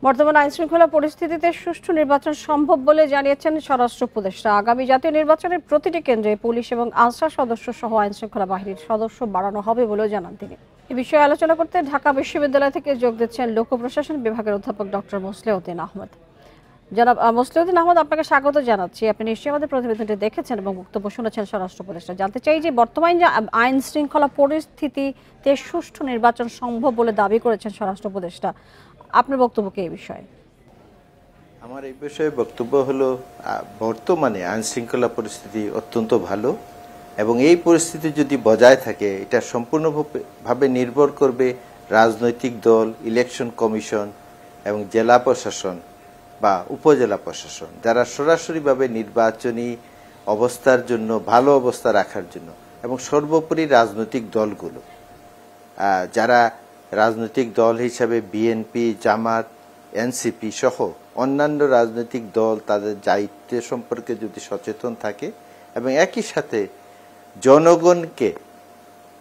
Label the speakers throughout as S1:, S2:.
S1: বর্তমান আইনশৃঙ্খলা পরিস্থিতিতে সুষ্ঠু নির্বাচন সম্ভব বলে জানিয়েছেন স্বরাষ্ট্র উপদেষ্টা। আগামী জাতীয় নির্বাচনের প্রতিটি কেন্দ্রে পুলিশ এবং আনসার সদস্য সহ আইনশৃঙ্খলা বাহিনীর সদস্য বাড়ানো হবে বলেও জানান তিনি। এ বিষয়ে আলোচনা করতে ঢাকা বিশ্ববিদ্যালয় থেকে যোগ দিচ্ছেন লোক প্রশাসন বিভাগের অধ্যাপক ডক্টর মোসলেউদ্দিন আহমদ। জনাব মোসলেউদ্দিন আহমদ, আপনাকে স্বাগত জানাচ্ছি। আপনি নিশ্চয়ই আমাদের প্রতিবেদনটি দেখেছেন এবং বক্তব্য শুনেছেন স্বরাষ্ট্র উপদেষ্টা। জানতে চাই যে বর্তমান যে আইন শৃঙ্খলা পরিস্থিতিতে সুষ্ঠু নির্বাচন সম্ভব বলে দাবি করেছেন স্বরাষ্ট্র উপদেষ্টা, আপনার বক্তব্য কি এই বিষয়ে?
S2: আমার এই বিষয়ে বক্তব্য হলো, বর্তমানে আইন শৃঙ্খলা পরিস্থিতি অত্যন্ত ভালো এবং এই পরিস্থিতি যদি বজায় থাকে এটা সম্পূর্ণভাবে নির্ভর করবে রাজনৈতিক দল, ইলেকশন কমিশন এবং জেলা প্রশাসন বা উপজেলা প্রশাসন, যারা সরাসরিভাবে নির্বাচনী অবস্থার জন্য ভালো অবস্থা রাখার জন্য, এবং সর্বোপরি রাজনৈতিক দলগুলো, যারা রাজনৈতিক দল হিসাবে বিএনপি, জামাত, এনসিপি সহ অন্যান্য রাজনৈতিক দল তাদের দায়িত্ব সম্পর্কে যদি সচেতন থাকে এবং একই সাথে জনগণকে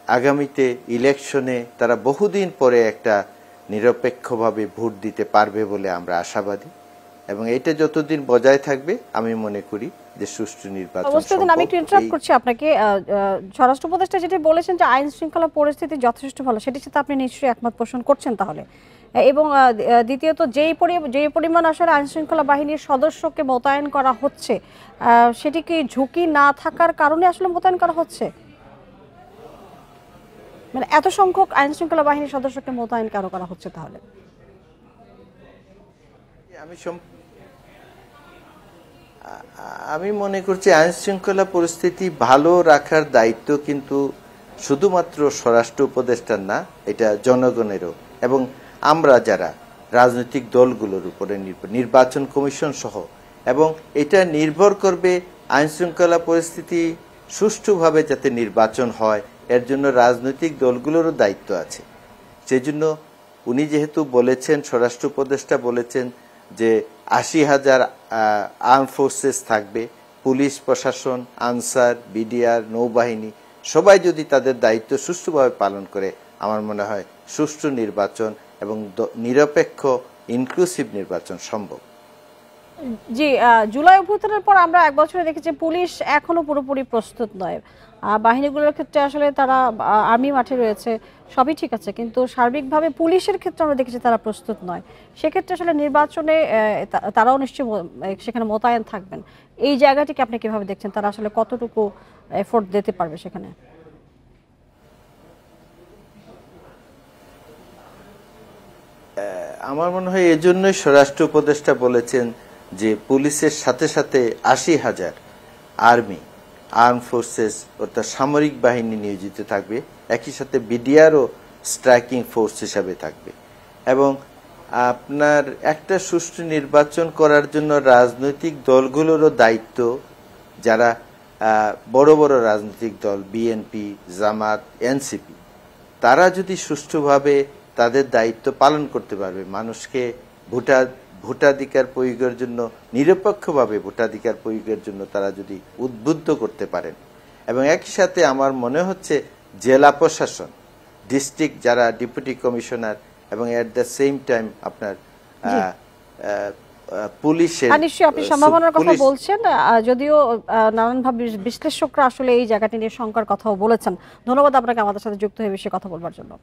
S2: আগামীতে ইলেকশনে তারা বহুদিন পরে একটা নিরপেক্ষভাবে ভোট দিতে পারবে বলে আমরা আশাবাদী, এবং এটা যতদিন বজায় থাকবে আমি মনে করি যে সুষ্ঠু নির্বাচন সম্ভব।
S1: আমি একটু ইন্টারাপ্ট করছি আপনাকে। স্বরাষ্ট্র উপদেষ্টা যেটি বলেছেন যে আইন শৃঙ্খলা পরিস্থিতি যথেষ্ট ভালো, সেটির সাথে আপনি নিশ্চয়ই একমত পোষণ করছেন তাহলে। এবং দ্বিতীয়ত যেই পরিমাণ আসলে আইন শৃঙ্খলা বাহিনীর সদস্যকে মোতায়েন করা হচ্ছে, সেটি কি ঝুঁকি না থাকার কারণে আসলে মোতায়েন করা হচ্ছে? মানে এত সংখ্যক আইন শৃঙ্খলা বাহিনীর সদস্যকে মোতায়েন কেন করা হচ্ছে তাহলে?
S2: আমি মনে করছি আইন শৃঙ্খলা পরিস্থিতি ভালো রাখার দায়িত্ব কিন্তু শুধুমাত্র স্বরাষ্ট্র উপদেষ্টার না, এটা জনগণেরও, এবং আমরা যারা রাজনৈতিক দলগুলোর উপরে নির্বাচন কমিশন সহ, এবং এটা নির্ভর করবে আইন শৃঙ্খলা পরিস্থিতি সুষ্ঠুভাবে যাতে নির্বাচন হয়, এর জন্য রাজনৈতিক দলগুলোরও দায়িত্ব আছে। সেজন্য উনি যেহেতু বলেছেন, স্বরাষ্ট্র উপদেষ্টা বলেছেন যে 80,000 আর্ম ফোর্সেস থাকবে, পুলিশ প্রশাসন, আনসার, বিডিআর, নৌবাহিনী সবাই যদি তাদের দায়িত্ব সুষ্ঠুভাবে পালন করে, আমার মনে হয় সুষ্ঠু নির্বাচন এবং নিরপেক্ষ ইনক্লুসিভ নির্বাচন সম্ভব।
S1: জি, জুলাই অভ্যুত্থানের পর আমরা এক বছরে দেখেছি পুলিশ এখনো পুরোপুরি প্রস্তুত নয়। বাহিনীগুলোর ক্ষেত্রে আসলে তারা আর্মি মাঠে রয়েছে, সবই ঠিক আছে, কিন্তু সার্বিকভাবে পুলিশের ক্ষেত্রে আমরা দেখেছি তারা প্রস্তুত নয়। সেক্ষেত্রে আসলে নির্বাচনে তারাও নিশ্চয়ই সেখানে মোতায়েন থাকবেন। এই জায়গাটিকে আপনি কিভাবে দেখছেন? তারা আসলে কতটুকু এফোর্ট দিতে পারবে সেখানে?
S2: আমার মনে হয় এজন্যই স্বরাষ্ট্র উপদেষ্টা বলেছেন যে পুলিশের সাথে সাথে 80,000 আর্ম ফোর্সেস অর্থাৎ সামরিক বাহিনী নিয়োজিত থাকবে, একই সাথে বিডিআরও স্ট্রাইকিং ফোর্স হিসাবে থাকবে। এবং আপনার একটা সুষ্ঠু নির্বাচন করার জন্য রাজনৈতিক দলগুলোরও দায়িত্ব, যারা বড় বড় রাজনৈতিক দল বিএনপি, জামাত, এনসিপি, তারা যদি সুষ্ঠুভাবে তাদের দায়িত্ব পালন করতে পারবে, মানুষকে ভোটাধিকার প্রয়োগের জন্য, নিরপেক্ষভাবে ভোটাধিকার প্রয়োগের জন্য তারা যদি উদ্বুদ্ধ করতে পারেন, এবং একই সাথে আমার মনে হচ্ছে জেলা প্রশাসন, ডিস্ট্রিক্ট যারা ডেপুটি কমিশনার, এবং এট দ্য সেম টাইম আপনার পুলিশের,
S1: নিশ্চয়ই আপনি সম্ভাবনার কথা বলছেন, যদিও নানানভাবে বিশ্লেষকরা আসলে এই জায়গাটি নিয়ে শঙ্কার কথাও বলেছেন। ধন্যবাদ আপনাকে আমাদের সাথে যুক্ত হয়ে বিষয়ে কথা বলবার জন্য।